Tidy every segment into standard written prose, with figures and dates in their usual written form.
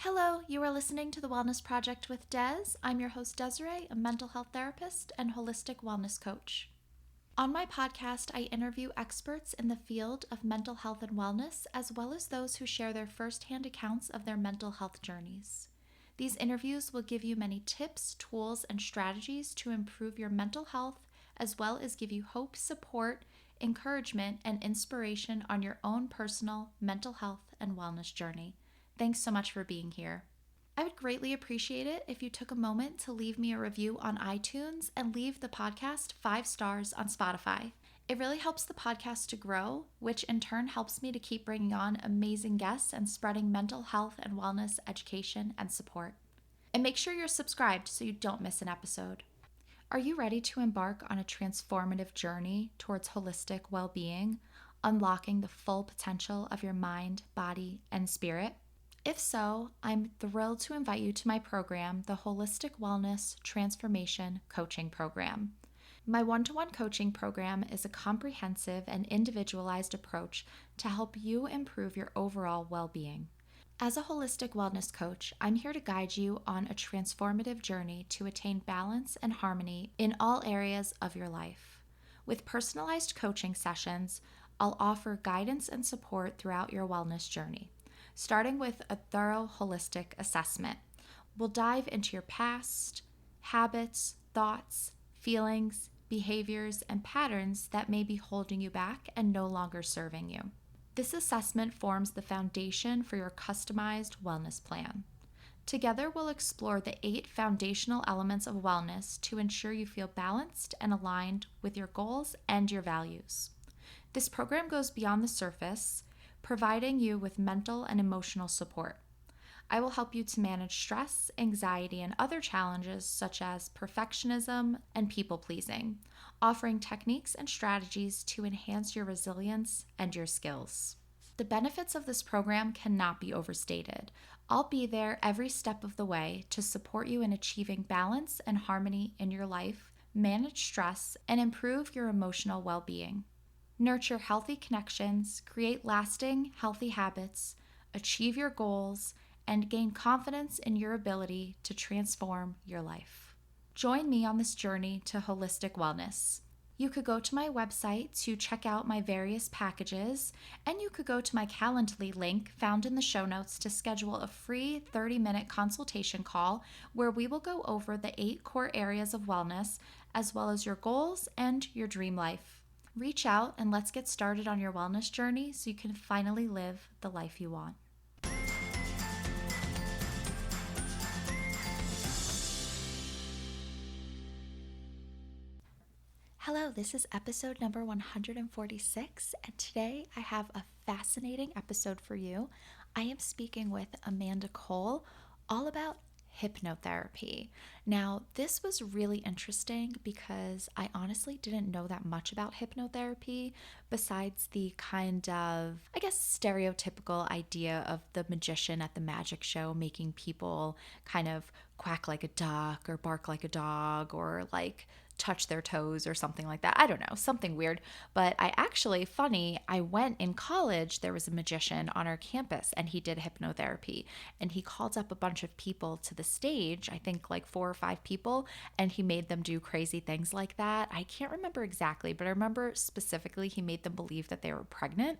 Hello, you are listening to the Wellness Project with Des. I'm your host, Desiree, a mental health therapist and holistic wellness coach. On my podcast, I interview experts in the field of mental health and wellness, as well as those who share their firsthand accounts of their mental health journeys. These interviews will give you many tips, tools, and strategies to improve your mental health, as well as give you hope, support, encouragement, and inspiration on your own personal mental health and wellness journey. Thanks so much for being here. I would greatly appreciate it if you took a moment to leave me a review on iTunes and leave the podcast 5 stars on Spotify. It really helps the podcast to grow, which in turn helps me to keep bringing on amazing guests and spreading mental health and wellness education and support. And make sure you're subscribed so you don't miss an episode. Are you ready to embark on a transformative journey towards holistic well-being, unlocking the full potential of your mind, body, and spirit? If so, I'm thrilled to invite you to my program, the Holistic Wellness Transformation Coaching Program. My one-to-one coaching program is a comprehensive and individualized approach to help you improve your overall well-being. As a holistic wellness coach, I'm here to guide you on a transformative journey to attain balance and harmony in all areas of your life. With personalized coaching sessions, I'll offer guidance and support throughout your wellness journey. Starting with a thorough holistic assessment. We'll dive into your past, habits, thoughts, feelings, behaviors, and patterns that may be holding you back and no longer serving you. This assessment forms the foundation for your customized wellness plan. Together, we'll explore the 8 foundational elements of wellness to ensure you feel balanced and aligned with your goals and your values. This program goes beyond the surface, providing you with mental and emotional support. I will help you to manage stress, anxiety, and other challenges such as perfectionism and people-pleasing, offering techniques and strategies to enhance your resilience and your skills. The benefits of this program cannot be overstated. I'll be there every step of the way to support you in achieving balance and harmony in your life, manage stress, and improve your emotional well-being. Nurture healthy connections, create lasting, healthy habits, achieve your goals, and gain confidence in your ability to transform your life. Join me on this journey to holistic wellness. You could go to my website to check out my various packages, and you could go to my Calendly link found in the show notes to schedule a free 30-minute consultation call where we will go over the 8 core areas of wellness, as well as your goals and your dream life. Reach out and let's get started on your wellness journey so you can finally live the life you want. Hello, this is episode number 146, and today I have a fascinating episode for you. I am speaking with Amanda Cole all about hypnotherapy. Now, this was really interesting because I honestly didn't know that much about hypnotherapy besides the kind of, stereotypical idea of the magician at the magic show making people kind of quack like a duck or bark like a dog or touch their toes or something like that. I don't know, something weird. But I went in college, there was a magician on our campus and he did hypnotherapy and he called up a bunch of people to the stage, I think 4 or 5 people, and he made them do crazy things like that. I can't remember exactly, but I remember specifically he made them believe that they were pregnant.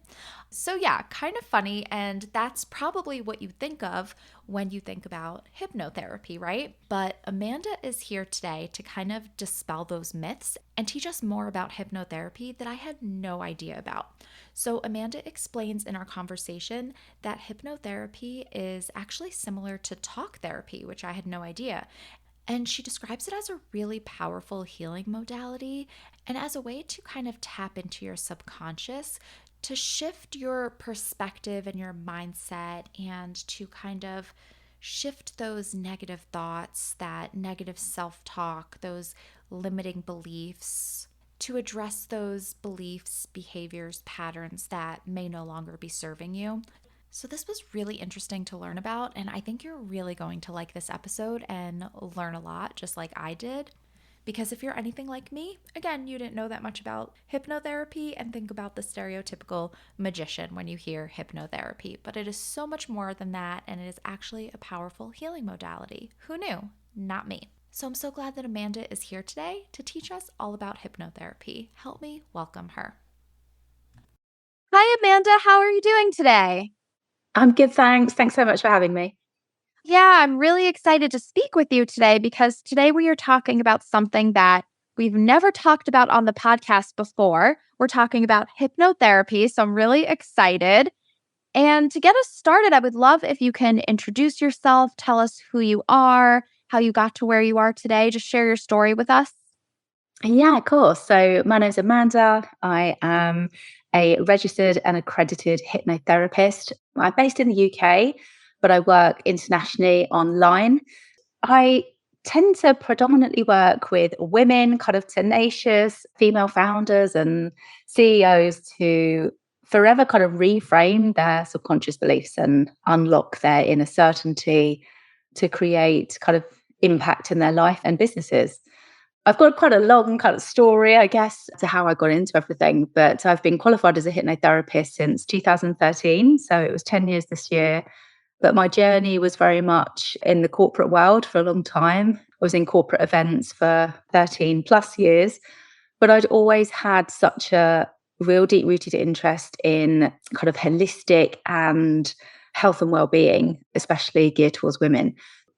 So yeah, kind of funny, and that's probably what you think of when you think about hypnotherapy, right? But Amanda is here today to kind of dispel those myths and teach us more about hypnotherapy that I had no idea about. So Amanda explains in our conversation that hypnotherapy is actually similar to talk therapy, which I had no idea. And she describes it as a really powerful healing modality and as a way to kind of tap into your subconscious to shift your perspective and your mindset and to kind of shift those negative thoughts, that negative self-talk, those limiting beliefs, to address those beliefs, behaviors, patterns that may no longer be serving you. So this was really interesting to learn about, and I think you're really going to like this episode and learn a lot, just like I did. Because if you're anything like me, again, you didn't know that much about hypnotherapy and think about the stereotypical magician when you hear hypnotherapy. But it is so much more than that, and it is actually a powerful healing modality. Who knew? Not me. So I'm so glad that Amanda is here today to teach us all about hypnotherapy. Help me welcome her. Hi, Amanda. How are you doing today? I'm good, thanks. Thanks so much for having me. Yeah, I'm really excited to speak with you today because today we are talking about something that we've never talked about on the podcast before. We're talking about hypnotherapy, so I'm really excited. And to get us started, I would love if you can introduce yourself, tell us who you are, how you got to where you are today. Just share your story with us. Yeah, of course. So my name's Amanda. I am a registered and accredited hypnotherapist. I'm based in the UK, but I work internationally online. I tend to predominantly work with women, kind of tenacious female founders and CEOs to forever kind of reframe their subconscious beliefs and unlock their inner certainty to create kind of impact in their life and businesses. I've got quite a long kind of story, I guess, to how I got into everything, but I've been qualified as a hypnotherapist since 2013. So it was 10 years this year. But my journey was very much in the corporate world for a long time. I was in corporate events for 13 plus years, but I'd always had such a real deep rooted interest in kind of holistic and health and well-being, especially geared towards women.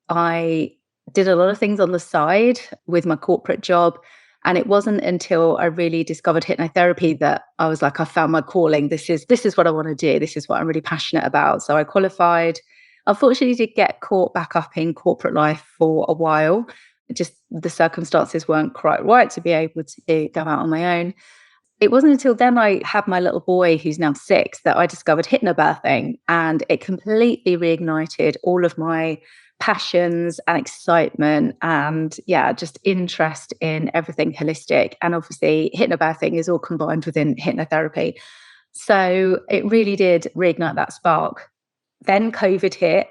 I did a lot of things on the side with my corporate job. And it wasn't until I really discovered hypnotherapy that I was like, I found my calling. This is what I want to do. This is what I'm really passionate about. So I qualified. Unfortunately, did get caught back up in corporate life for a while. Just the circumstances weren't quite right to be able to go out on my own. It wasn't until then I had my little boy, who's now 6, that I discovered hypnobirthing, and it completely reignited all of my passions and excitement and just interest in everything holistic. And obviously hypnobirthing is all combined within hypnotherapy. So it really did reignite that spark. Then COVID hit,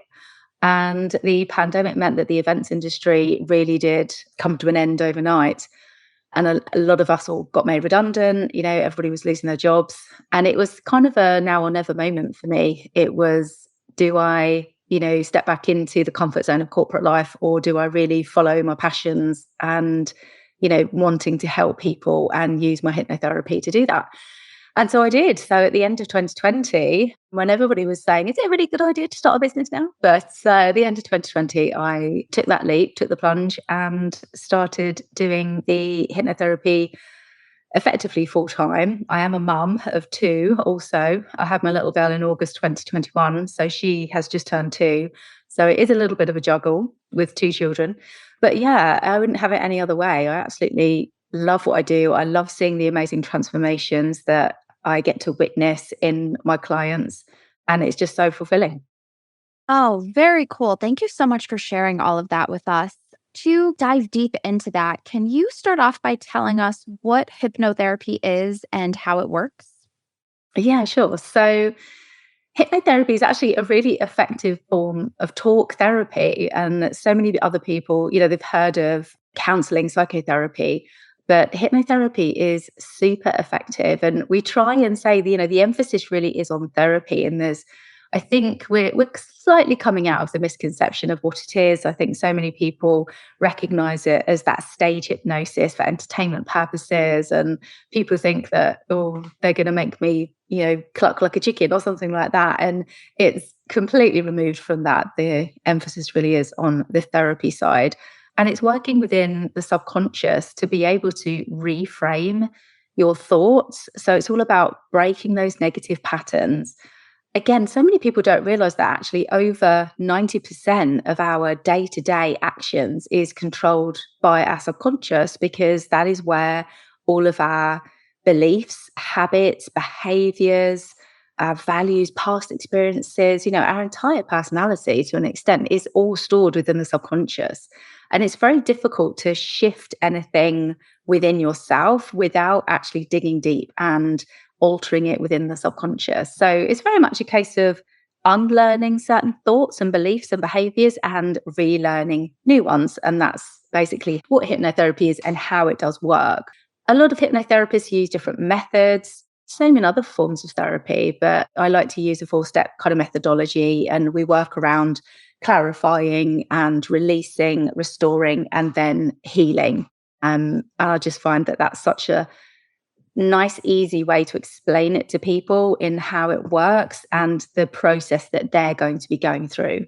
and the pandemic meant that the events industry really did come to an end overnight. And a lot of us all got made redundant. Everybody was losing their jobs. And it was kind of a now or never moment for me. It was, do I, step back into the comfort zone of corporate life, or do I really follow my passions and, wanting to help people and use my hypnotherapy to do that? And so I did. So at the end of 2020, when everybody was saying, is it a really good idea to start a business now? But at the end of 2020, I took that leap, took the plunge, and started doing the hypnotherapy effectively full time. I am a mum of 2 also. I had my little girl in August 2021. So she has just turned 2. So it is a little bit of a juggle with 2 children. But yeah, I wouldn't have it any other way. I absolutely love what I do. I love seeing the amazing transformations that I get to witness in my clients. And it's just so fulfilling. Oh, very cool. Thank you so much for sharing all of that with us. To dive deep into that, can you start off by telling us what hypnotherapy is and how it works? Yeah, sure. So hypnotherapy is actually a really effective form of talk therapy. And so many other people, they've heard of counseling, psychotherapy, but hypnotherapy is super effective. And we try and say, the emphasis really is on therapy. And I think we're slightly coming out of the misconception of what it is. I think so many people recognize it as that stage hypnosis for entertainment purposes. And people think that, oh, they're going to make me, cluck like a chicken or something like that. And it's completely removed from that. The emphasis really is on the therapy side. And it's working within the subconscious to be able to reframe your thoughts. So it's all about breaking those negative patterns. Again, so many people don't realize that actually over 90% of our day-to-day actions is controlled by our subconscious, because that is where all of our beliefs, habits, behaviors, our values, past experiences, our entire personality to an extent is all stored within the subconscious. And it's very difficult to shift anything within yourself without actually digging deep and altering it within the subconscious. So it's very much a case of unlearning certain thoughts and beliefs and behaviors and relearning new ones. And that's basically what hypnotherapy is and how it does work. A lot of hypnotherapists use different methods, same in other forms of therapy, but I like to use a 4-step kind of methodology, and we work around clarifying and releasing, restoring, and then healing. And I just find that that's such a nice, easy way to explain it to people in how it works and the process that they're going to be going through.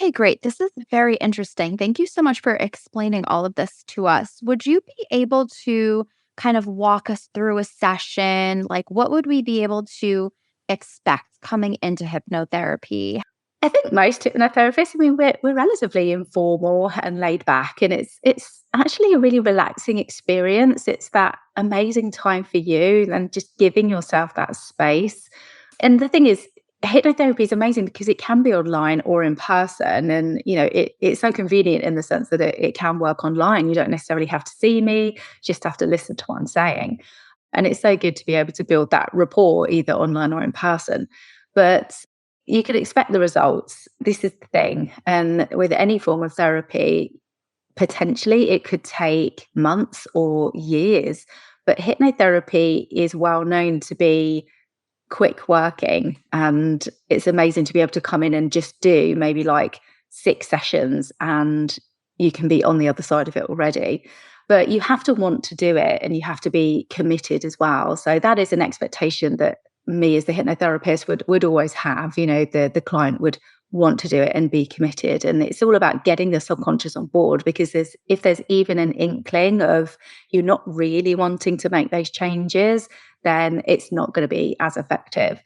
Okay, great. This is very interesting. Thank you so much for explaining all of this to us. Would you be able to kind of walk us through a session? Like, what would we be able to expect coming into hypnotherapy? I think most hypnotherapists, I mean, we're relatively informal and laid back, and it's actually a really relaxing experience. It's that amazing time for you and just giving yourself that space. And the thing is, hypnotherapy is amazing because it can be online or in person. And, it's so convenient in the sense that it can work online. You don't necessarily have to see me, you just have to listen to what I'm saying. And it's so good to be able to build that rapport either online or in person. But you could expect the results. This is the thing. And with any form of therapy, potentially it could take months or years. But hypnotherapy is well known to be quick working. And it's amazing to be able to come in and just do maybe like 6 sessions and you can be on the other side of it already. But you have to want to do it and you have to be committed as well. So that is an expectation that me as the hypnotherapist would always have. The client would want to do it and be committed. And it's all about getting the subconscious on board, because if there's even an inkling of you not really wanting to make those changes, then it's not going to be as effective.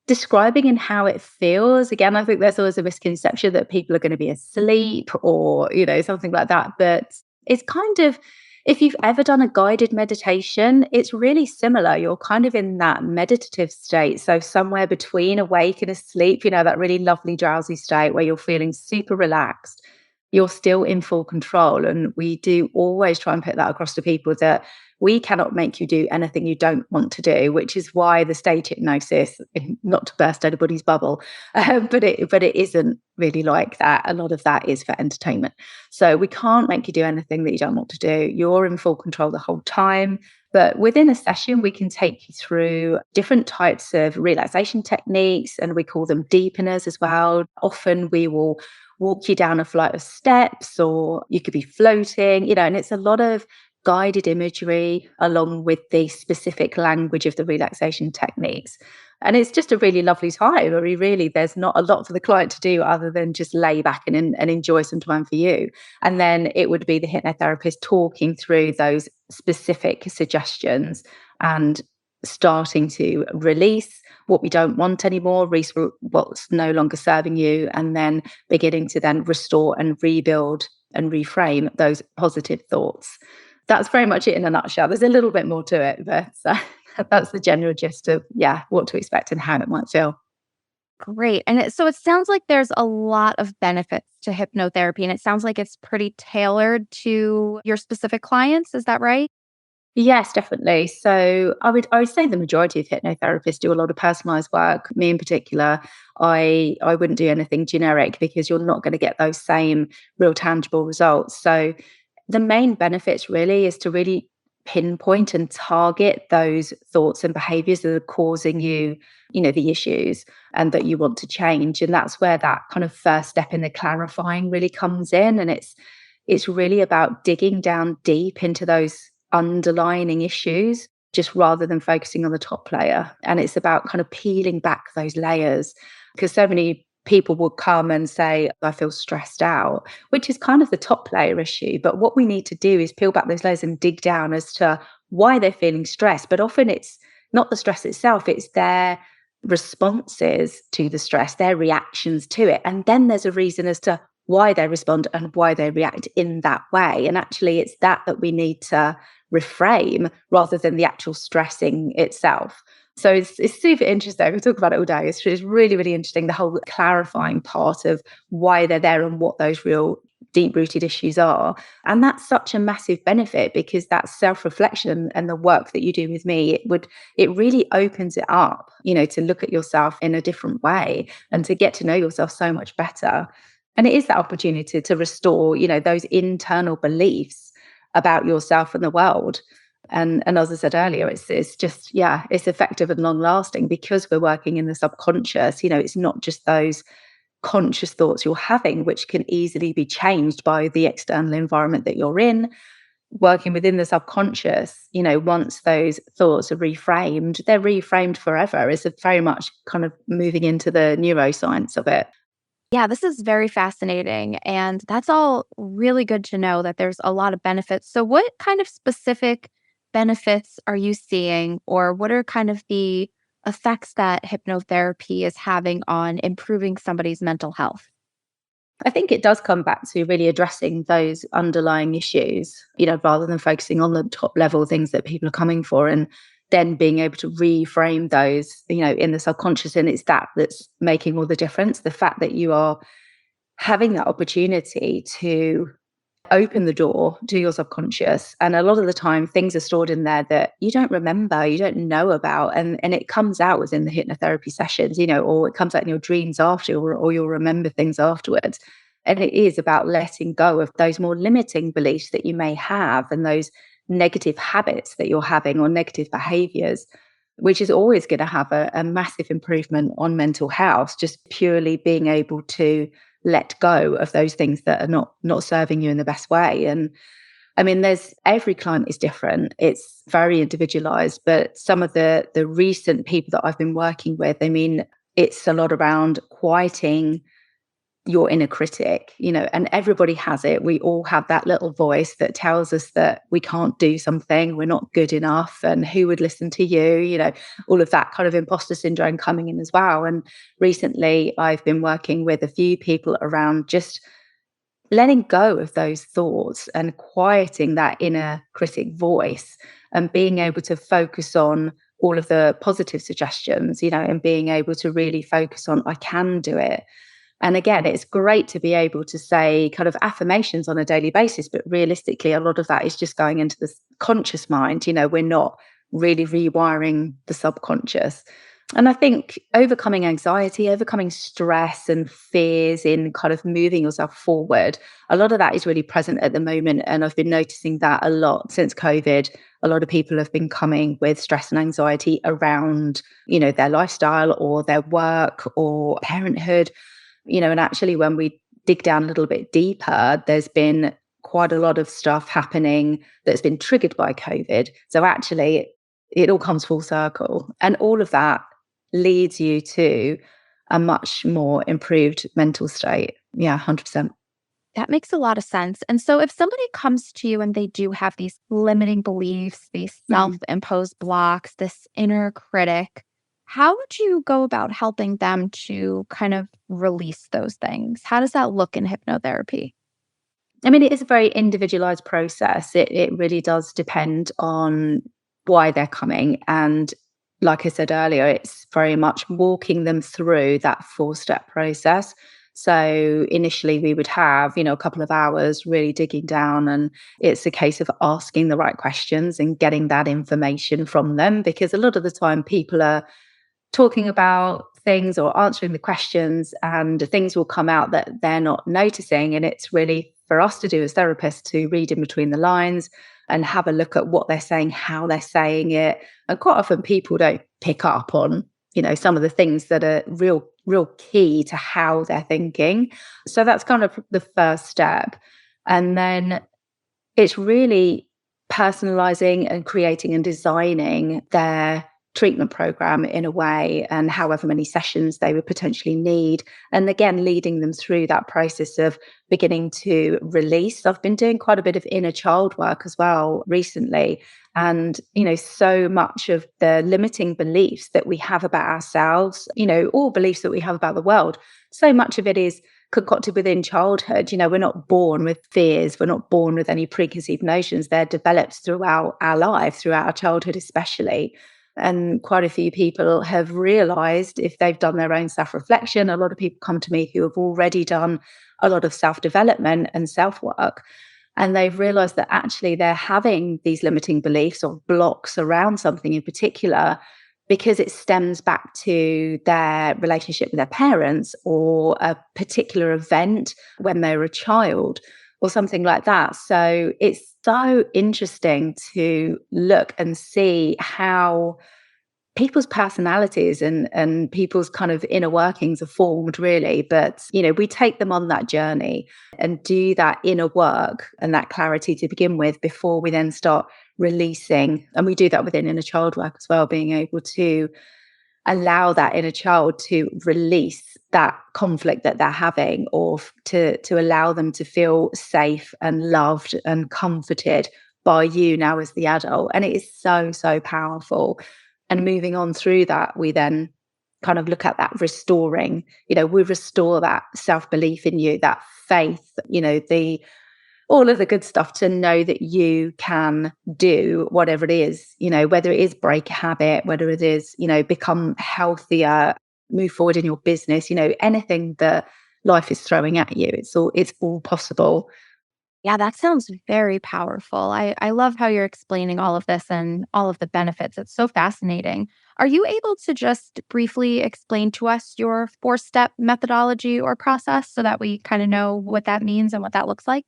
Describing and how it feels, again, I think there's always a misconception that people are going to be asleep or, something like that. But it's kind of, if you've ever done a guided meditation, it's really similar. You're kind of in that meditative state. So somewhere between awake and asleep, that really lovely drowsy state where you're feeling super relaxed. You're still in full control. And we do always try and put that across to people that we cannot make you do anything you don't want to do, which is why the stage hypnosis, not to burst anybody's bubble, but it isn't really like that. A lot of that is for entertainment. So we can't make you do anything that you don't want to do. You're in full control the whole time. But within a session, we can take you through different types of relaxation techniques, and we call them deepeners as well. Often we will walk you down a flight of steps, or you could be floating, and it's a lot of guided imagery along with the specific language of the relaxation techniques. And it's just a really lovely time. I mean, really, there's not a lot for the client to do other than just lay back and enjoy some time for you. And then it would be the hypnotherapist talking through those specific suggestions and starting to release what we don't want anymore, release what's no longer serving you, and then beginning to then restore and rebuild and reframe those positive thoughts. That's very much it in a nutshell. There's a little bit more to it, but that's the general gist of, what to expect and how it might feel. Great. And so it sounds like there's a lot of benefits to hypnotherapy, and it sounds like it's pretty tailored to your specific clients. Is that right? Yes, definitely. So I would say the majority of hypnotherapists do a lot of personalized work. Me in particular, I wouldn't do anything generic because you're not going to get those same real tangible results. So the main benefits really is to really pinpoint and target those thoughts and behaviors that are causing you, the issues and that you want to change. And that's where that kind of first step in the clarifying really comes in. And it's really about digging down deep into those underlying issues, just rather than focusing on the top layer. And it's about kind of peeling back those layers, because so many people will come and say, I feel stressed out, which is kind of the top layer issue. But what we need to do is peel back those layers and dig down as to why they're feeling stressed. But often it's not the stress itself, it's their responses to the stress, their reactions to it. And then there's a reason as to why they respond and why they react in that way. And actually, it's that we need to reframe rather than the actual stressing itself. So it's super interesting. We talk about it all day. It's really, really interesting, the whole clarifying part of why they're there and what those real deep-rooted issues are. And that's such a massive benefit, because that self-reflection and the work that you do with me, it really opens it up, to look at yourself in a different way and to get to know yourself so much better. And it is that opportunity to restore, those internal beliefs about yourself and the world. And as I said earlier, it's just, yeah, it's effective and long lasting because we're working in the subconscious. It's not just those conscious thoughts you're having, which can easily be changed by the external environment that you're in. Working within the subconscious, once those thoughts are reframed, they're reframed forever. It's very much kind of moving into the neuroscience of it. Yeah, this is very fascinating. And that's all really good to know that there's a lot of benefits. So, what kind of specific benefits are you seeing, or what are kind of the effects that hypnotherapy is having on improving somebody's mental health? I think it does come back to really addressing those underlying issues, rather than focusing on the top level things that people are coming for, and then being able to reframe those, in the subconscious. And it's that's making all the difference. The fact that you are having that opportunity to open the door to your subconscious. And a lot of the time things are stored in there that you don't remember, you don't know about. And it comes out within the hypnotherapy sessions, or it comes out in your dreams after, or you'll remember things afterwards. And it is about letting go of those more limiting beliefs that you may have, and those negative habits that you're having, or negative behaviors, which is always going to have a massive improvement on mental health, just purely being able to let go of those things that are not serving you in the best way. And I mean, every client is different. It's very individualized, but some of the recent people that I've been working with, I mean, it's a lot around quieting your inner critic, and everybody has it. We all have that little voice that tells us that we can't do something, we're not good enough, and who would listen to you, all of that kind of imposter syndrome coming in as well. And recently I've been working with a few people around just letting go of those thoughts and quieting that inner critic voice, and being able to focus on all of the positive suggestions, and being able to really focus on, I can do it. And again, it's great to be able to say kind of affirmations on a daily basis, but realistically, a lot of that is just going into the conscious mind. We're not really rewiring the subconscious. And I think overcoming anxiety, overcoming stress and fears in kind of moving yourself forward, a lot of that is really present at the moment. And I've been noticing that a lot since COVID. A lot of people have been coming with stress and anxiety around, their lifestyle or their work or parenthood. And actually, when we dig down a little bit deeper, there's been quite a lot of stuff happening that's been triggered by COVID. So actually, it all comes full circle. And all of that leads you to a much more improved mental state. Yeah, 100%. That makes a lot of sense. And so, if somebody comes to you and they do have these limiting beliefs, these self imposed blocks, this inner critic, how would you go about helping them to kind of release those things? How does that look in hypnotherapy? I mean, it is a very individualized process. It really does depend on why they're coming. And like I said earlier, it's very much walking them through that 4-step process. So initially we would have, a couple of hours really digging down, and it's a case of asking the right questions and getting that information from them, because a lot of the time people are talking about things or answering the questions, and things will come out that they're not noticing. And it's really for us to do as therapists to read in between the lines and have a look at what they're saying, how they're saying it. And quite often people don't pick up on, some of the things that are real key to how they're thinking. So that's kind of the first step. And then it's really personalizing and creating and designing their treatment program in a way, and however many sessions they would potentially need. And again, leading them through that process of beginning to release. I've been doing quite a bit of inner child work as well recently. And, so much of the limiting beliefs that we have about ourselves, or beliefs that we have about the world, so much of it is concocted within childhood. We're not born with fears. We're not born with any preconceived notions. They're developed throughout our life, throughout our childhood especially. And quite a few people have realized, if they've done their own self-reflection, a lot of people come to me who have already done a lot of self-development and self-work. And they've realized that actually they're having these limiting beliefs or blocks around something in particular because it stems back to their relationship with their parents or a particular event when they were a child or something like that. So it's so interesting to look and see how people's personalities and people's kind of inner workings are formed, really. But, we take them on that journey and do that inner work and that clarity to begin with before we then start releasing. And we do that within inner child work as well, being able to allow that inner child to release that conflict that they're having, or to allow them to feel safe and loved and comforted by you now as the adult. And it is so, so powerful. And moving on through that, we then kind of look at that restoring, we restore that self-belief in you, that faith, the all of the good stuff to know that you can do whatever it is, whether it is break a habit, whether it is, become healthier, move forward in your business, anything that life is throwing at you. It's all possible. Yeah, that sounds very powerful. I love how you're explaining all of this and all of the benefits. It's so fascinating. Are you able to just briefly explain to us your 4-step methodology or process so that we kind of know what that means and what that looks like?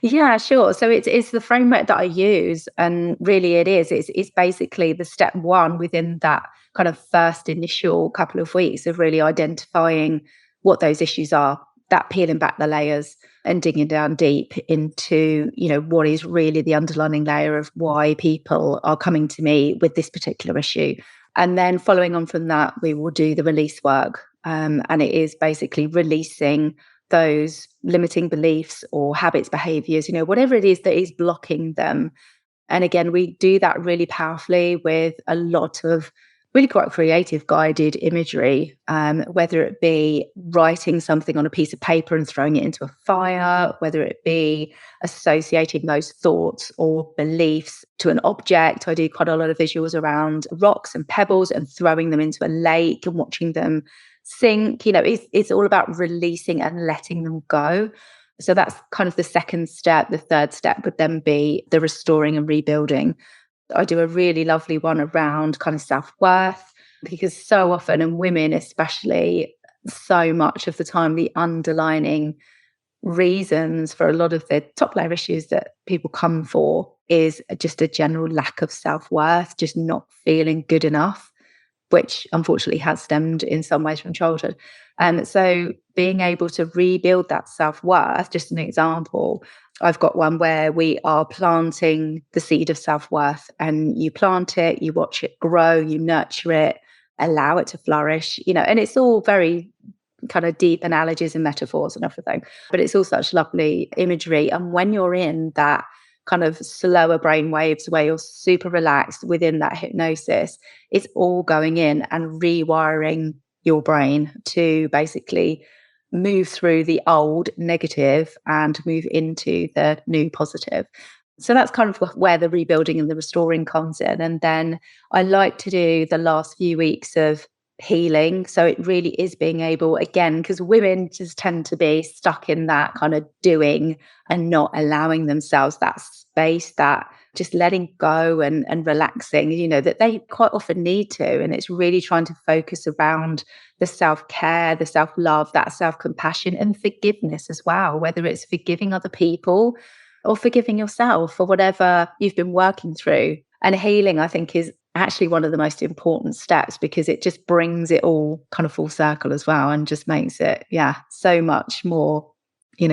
Yeah, sure. So it's the framework that I use, and really it's basically the step one within that kind of first initial couple of weeks of really identifying what those issues are, that peeling back the layers and digging down deep into, what is really the underlying layer of why people are coming to me with this particular issue. And then following on from that, we will do the release work. And it is basically releasing those limiting beliefs or habits, behaviors, whatever it is that is blocking them. And again, we do that really powerfully with a lot of really quite creative guided imagery, whether it be writing something on a piece of paper and throwing it into a fire, whether it be associating those thoughts or beliefs to an object. I do quite a lot of visuals around rocks and pebbles and throwing them into a lake and watching them sink. It's all about releasing and letting them go. So that's kind of the second step. The third step would then be the restoring and rebuilding. I do a really lovely one around kind of self-worth, because so often, and women especially, so much of the time, the underlining reasons for a lot of the top layer issues that people come for is just a general lack of self-worth, just not feeling good enough, which unfortunately has stemmed in some ways from childhood. And so being able to rebuild that self-worth, just an example, I've got one where we are planting the seed of self-worth, and you plant it, you watch it grow, you nurture it, allow it to flourish, and it's all very kind of deep analogies and metaphors and everything, but it's all such lovely imagery. And when you're in that kind of slower brain waves where you're super relaxed within that hypnosis, it's all going in and rewiring your brain to basically move through the old negative and move into the new positive. So that's kind of where the rebuilding and the restoring comes in. And then I like to do the last few weeks of healing. So it really is being able, again, because women just tend to be stuck in that kind of doing and not allowing themselves that space, that just letting go and relaxing, that they quite often need to. And it's really trying to focus around the self-care, the self-love, that self-compassion and forgiveness as well, whether it's forgiving other people or forgiving yourself for whatever you've been working through. And healing, I think, is actually one of the most important steps, because it just brings it all kind of full circle as well, and just makes it, so much more,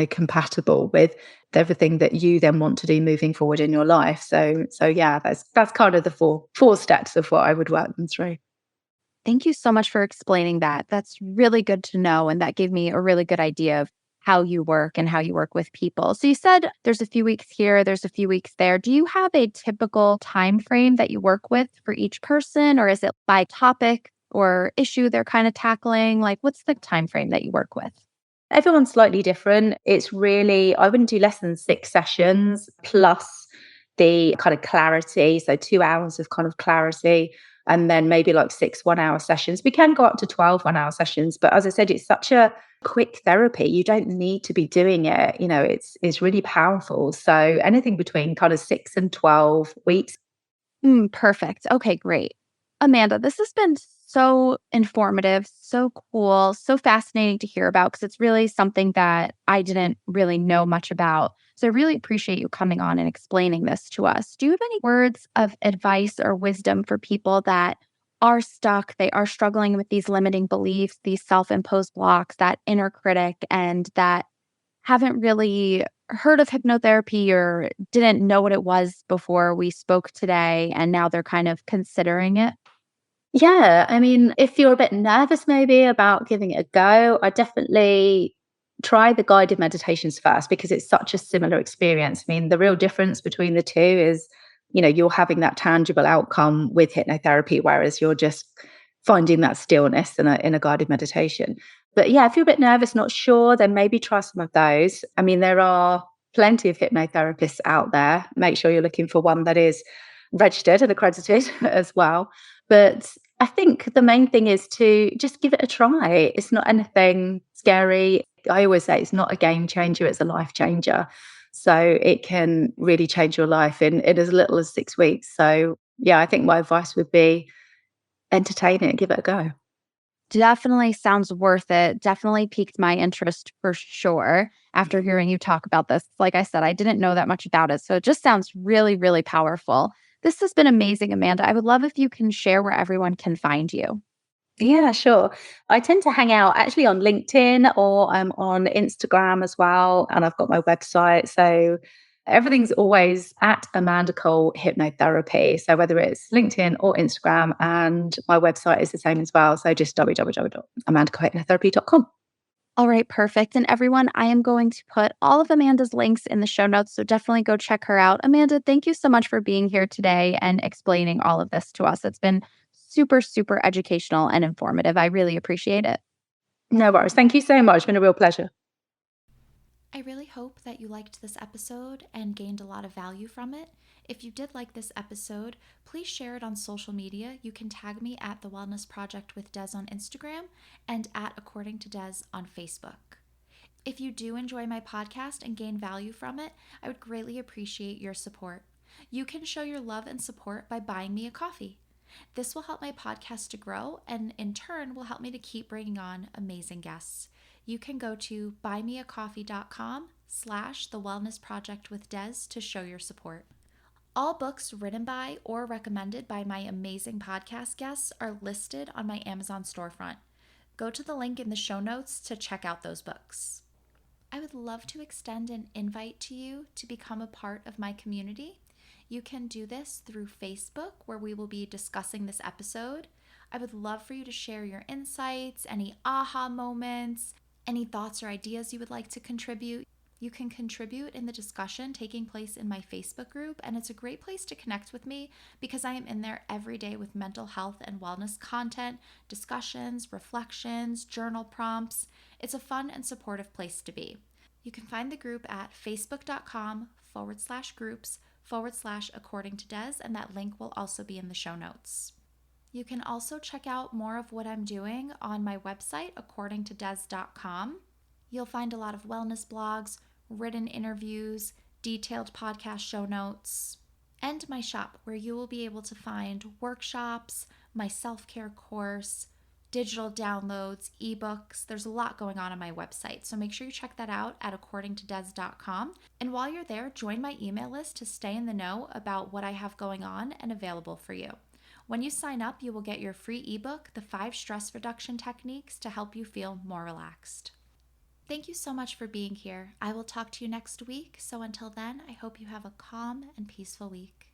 compatible with everything that you then want to do moving forward in your life. So yeah, that's kind of the four steps of what I would work them through. Thank you so much for explaining that. That's really good to know. And that gave me a really good idea of how you work and how you work with people. So you said there's a few weeks here, there's a few weeks there. Do you have a typical time frame that you work with for each person, or is it by topic or issue they're kind of tackling? Like, what's the time frame that you work with? Everyone's slightly different. It's really, I wouldn't do less than 6 sessions plus the kind of clarity. So 2 hours of kind of clarity, and then maybe like 6 1 hour sessions. We can go up to 12 1 hour sessions. But as I said, it's such a quick therapy. You don't need to be doing it. It's really powerful. So anything between kind of 6 and 12 weeks. Perfect. Okay, great. Amanda, this has been so informative, so cool, so fascinating to hear about because it's really something that I didn't really know much about. So I really appreciate you coming on and explaining this to us. Do you have any words of advice or wisdom for people that are stuck? They are struggling with these limiting beliefs, these self imposed blocks, that inner critic, and that haven't really heard of hypnotherapy or didn't know what it was before we spoke today, and now they're kind of considering it? Yeah, I mean, if you're a bit nervous maybe about giving it a go, I definitely try the guided meditations first because it's such a similar experience. I mean, the real difference between the two is, you're having that tangible outcome with hypnotherapy, whereas you're just finding that stillness in a guided meditation. But yeah, if you're a bit nervous, not sure, then maybe try some of those. I mean, there are plenty of hypnotherapists out there. Make sure you're looking for one that is registered and accredited as well. But I think the main thing is to just give it a try. It's not anything scary. I always say it's not a game changer, it's a life changer. So it can really change your life in as little as 6 weeks. So yeah, I think my advice would be entertain it, give it a go. Definitely sounds worth it. Definitely piqued my interest for sure after hearing you talk about this. Like I said, I didn't know that much about it. So it just sounds really, really powerful. This has been amazing, Amanda. I would love if you can share where everyone can find you. Yeah, sure. I tend to hang out actually on LinkedIn or I'm on Instagram as well. And I've got my website. So everything's always at Amanda Cole Hypnotherapy. So whether it's LinkedIn or Instagram, and my website is the same as well. So just www.amandacolehypnotherapy.com. All right, perfect. And everyone, I am going to put all of Amanda's links in the show notes. So definitely go check her out. Amanda, thank you so much for being here today and explaining all of this to us. It's been super, super educational and informative. I really appreciate it. No worries. Thank you so much. It's been a real pleasure. I really hope that you liked this episode and gained a lot of value from it. If you did like this episode, please share it on social media. You can tag me at The Wellness Project with Des on Instagram and at According to Des on Facebook. If you do enjoy my podcast and gain value from it, I would greatly appreciate your support. You can show your love and support by buying me a coffee. This will help my podcast to grow and in turn will help me to keep bringing on amazing guests. You can go to buymeacoffee.com/The Wellness Project with Des to show your support. All books written by or recommended by my amazing podcast guests are listed on my Amazon storefront. Go to the link in the show notes to check out those books. I would love to extend an invite to you to become a part of my community. You can do this through Facebook, where we will be discussing this episode. I would love for you to share your insights, any aha moments, any thoughts or ideas you would like to contribute. You can contribute in the discussion taking place in my Facebook group, and it's a great place to connect with me because I am in there every day with mental health and wellness content, discussions, reflections, journal prompts. It's a fun and supportive place to be. You can find the group at facebook.com/groups/According to Des, and that link will also be in the show notes. You can also check out more of what I'm doing on my website, accordingtodes.com. You'll find a lot of wellness blogs, written interviews, detailed podcast show notes, and my shop, where you will be able to find workshops, my self-care course, digital downloads, ebooks. There's a lot going on my website, so make sure you check that out at accordingtodes.com. And while you're there, join my email list to stay in the know about what I have going on and available for you. When you sign up, you will get your free ebook, The 5 Stress Reduction Techniques to help you feel more relaxed. Thank you so much for being here. I will talk to you next week. So until then, I hope you have a calm and peaceful week.